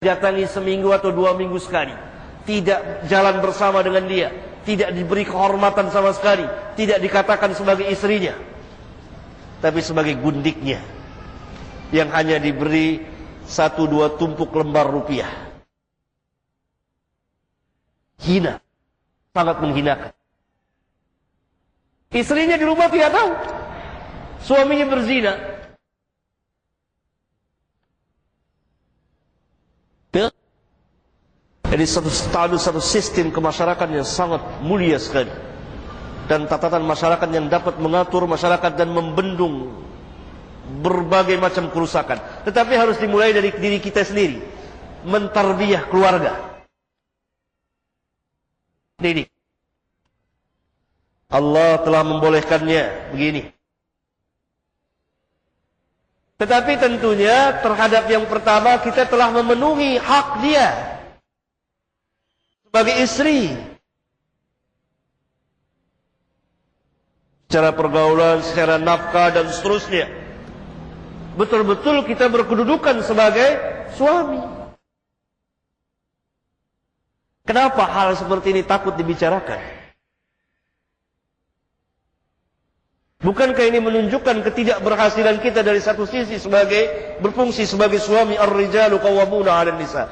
datangi seminggu atau 2 minggu sekali, tidak jalan bersama dengan dia, tidak diberi kehormatan sama sekali, tidak dikatakan sebagai istrinya, tapi sebagai gundiknya yang hanya diberi 1-2 tumpuk lembar rupiah. Hina, sangat menghinakan. Istrinya di rumah tidak tahu suaminya berzina. Jadi satu sistem kemasyarakatan yang sangat mulia sekali, dan tatanan masyarakat yang dapat mengatur masyarakat dan membendung berbagai macam kerusakan. Tetapi harus dimulai dari diri kita sendiri, mentarbiyah keluarga. Ini Allah telah membolehkannya begini. Tetapi tentunya terhadap yang pertama kita telah memenuhi hak dia sebagai istri, secara pergaulan, secara nafkah dan seterusnya. Betul-betul kita berkedudukan sebagai suami. Kenapa hal seperti ini takut dibicarakan? Bukankah ini menunjukkan ketidakberhasilan kita dari satu sisi sebagai berfungsi sebagai suami? Ar-rijalu qawwamuna 'alan nisa.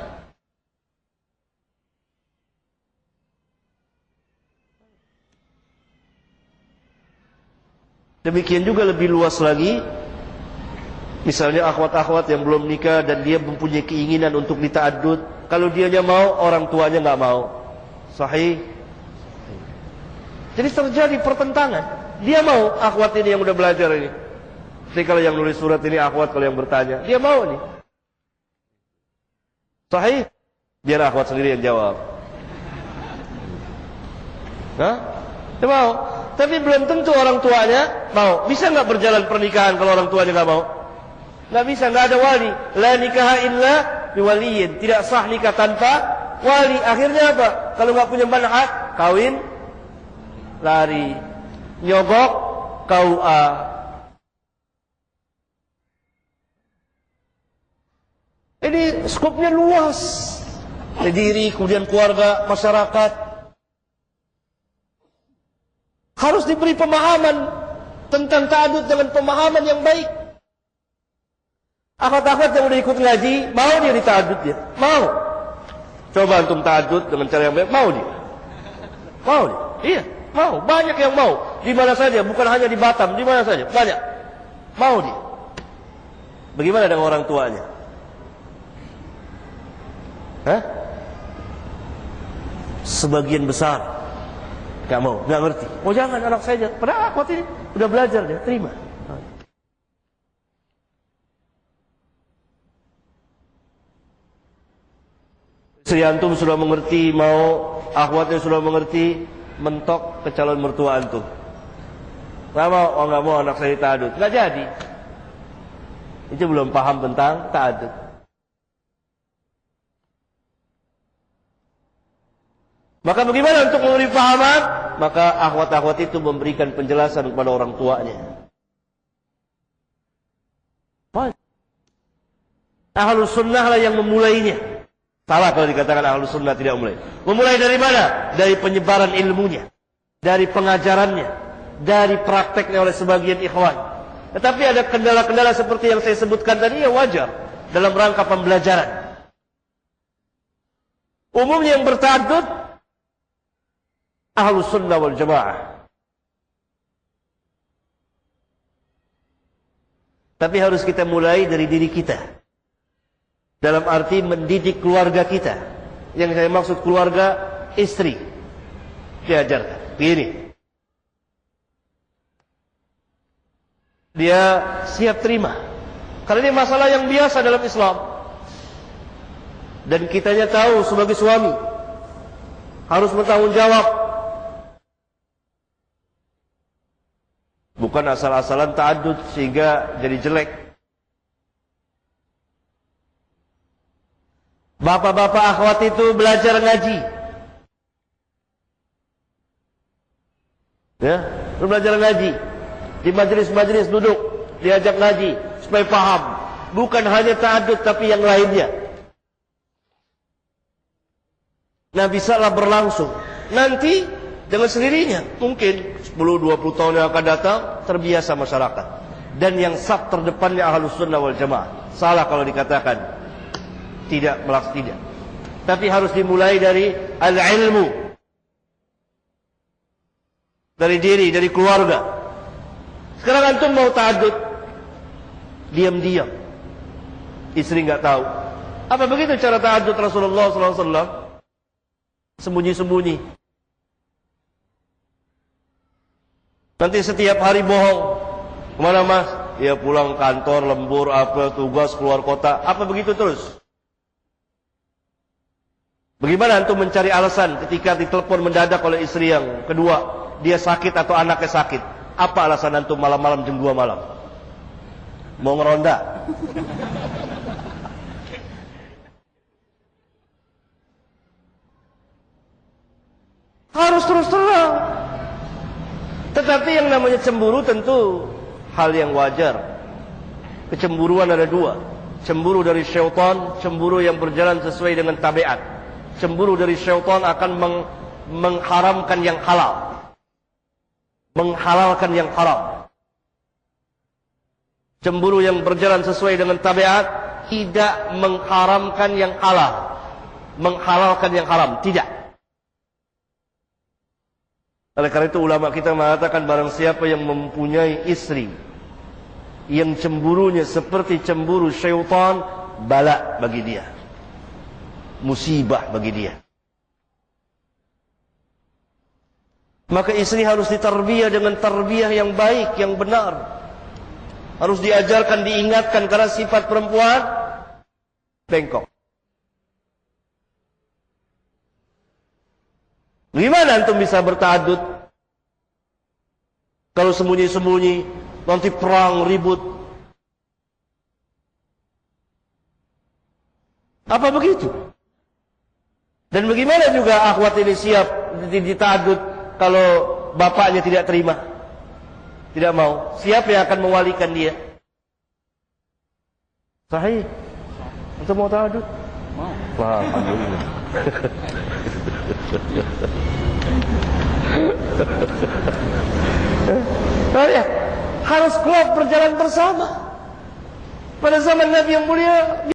Demikian juga lebih luas lagi, misalnya akhwat-akhwat yang belum nikah dan dia mempunyai keinginan untuk dita'addud. Kalau dianya mau, orang tuanya nggak mau. Sahih. Jadi terjadi pertentangan. Dia mau, akhwat ini yang udah belajar ini. Jadi kalau yang nulis surat ini akhwat, kalau yang bertanya, dia mau nih. Sahih. Biar akhwat sendiri yang jawab. Hah? Dia mau. Tapi belum tentu orang tuanya mau. Bisa nggak berjalan pernikahan kalau orang tuanya nggak mau? Nggak bisa, nggak ada wali. La nikaha illa biwaliyin. Tidak sah nikah tanpa wali. Akhirnya apa? Kalau nggak punya manhaj, kawin, lari, nyogok, KUA. Ini skopnya luas. Diri, kemudian keluarga, masyarakat. Harus diberi pemahaman tentang ta'adud dengan pemahaman yang baik. Akhwat-akhwat yang udah ikut ngaji, mau dia dita'adud dia? Mau. Coba antum ta'adud dengan cara yang baik, mau dia? Mau dia? Iya, mau. Banyak yang mau. Di mana saja, bukan hanya di Batam, di mana saja, banyak. Mau dia. Bagaimana dengan orang tuanya? Hah? Sebagian besar gak mau, gak ngerti. Oh jangan, anak saya jangan. Padahal akhwat ini udah belajar dia, terima. Istri antum sudah mengerti, mau akhwatnya sudah mengerti, mentok ke calon mertua antum. Gak mau, oh gak mau anak saya ta'adud. Gak jadi. Itu belum paham tentang ta'adud. Maka bagaimana untuk memberi pahaman? Maka akhwat-akhwat itu memberikan penjelasan kepada orang tuanya. Ahlus sunnah lah yang memulainya. Salah kalau dikatakan ahlus sunnah tidak memulai. Memulai dari mana? Dari penyebaran ilmunya, dari pengajarannya, dari prakteknya oleh sebagian ikhwan. Tetapi ada kendala-kendala seperti yang saya sebutkan tadi, ya wajar dalam rangka pembelajaran. Umumnya yang berta'addud Ahlus sunnah wal jamaah. Tapi harus kita mulai dari diri kita. Dalam arti mendidik keluarga kita. Yang saya maksud keluarga, istri. Diajarkan. Begini. Dia siap terima. Karena ini masalah yang biasa dalam Islam. Dan kitanya tahu sebagai suami harus bertanggung jawab. Bukan asal-asalan ta'adud sehingga jadi jelek. Bapak-bapak akhwat itu belajar ngaji. Ya, belajar ngaji. Di majelis-majelis duduk, diajak ngaji supaya paham. Bukan hanya ta'adud tapi yang lainnya. Nah, bisalah berlangsung. Nanti dengan sendirinya, mungkin 10-20 tahun yang akan datang, terbiasa masyarakat. Dan yang saf terdepannya Ahlus Sunnah wal Jamaah. Salah kalau dikatakan tidak. Tapi harus dimulai dari al-ilmu, dari diri, dari keluarga. Sekarang antum mau tahajud, diam-diam, istri nggak tahu. Apa begitu cara tahajud Rasulullah SAW? Sembunyi-sembunyi. Nanti setiap hari bohong. Kemana mas? Ya pulang kantor, lembur, apa, tugas, keluar kota. Apa begitu terus? Bagaimana antum mencari alasan ketika ditelepon mendadak oleh istri yang kedua, dia sakit atau anaknya sakit? Apa alasan antum malam-malam jam 2 malam? Mau ngeronda? Harus terus terang. Tetapi yang namanya cemburu tentu hal yang wajar. Kecemburuan ada dua. Cemburu dari syaitan, cemburu yang berjalan sesuai dengan tabiat. Cemburu dari syaitan akan mengharamkan yang halal, menghalalkan yang haram. Cemburu yang berjalan sesuai dengan tabiat tidak mengharamkan yang halal, menghalalkan yang haram, tidak. Oleh karena itu ulama kita mengatakan barang siapa yang mempunyai istri yang cemburunya seperti cemburu syaitan, bala bagi dia, musibah bagi dia. Maka istri harus ditarbiyah dengan tarbiyah yang baik, yang benar. Harus diajarkan, diingatkan, karena sifat perempuan bengkok. Gimana antum bisa bertahajud kalau sembunyi-sembunyi, nanti perang, ribut? Apa begitu? Dan bagaimana juga akhwat ini siap ditahajud kalau bapaknya tidak terima, tidak mau? Siapa yang akan mewalikan dia? Sahih? Antum mau tahajud? Mau. Wah, alhamdulillah. Ya, harus klop berjalan bersama. Pada zaman Nabi yang mulia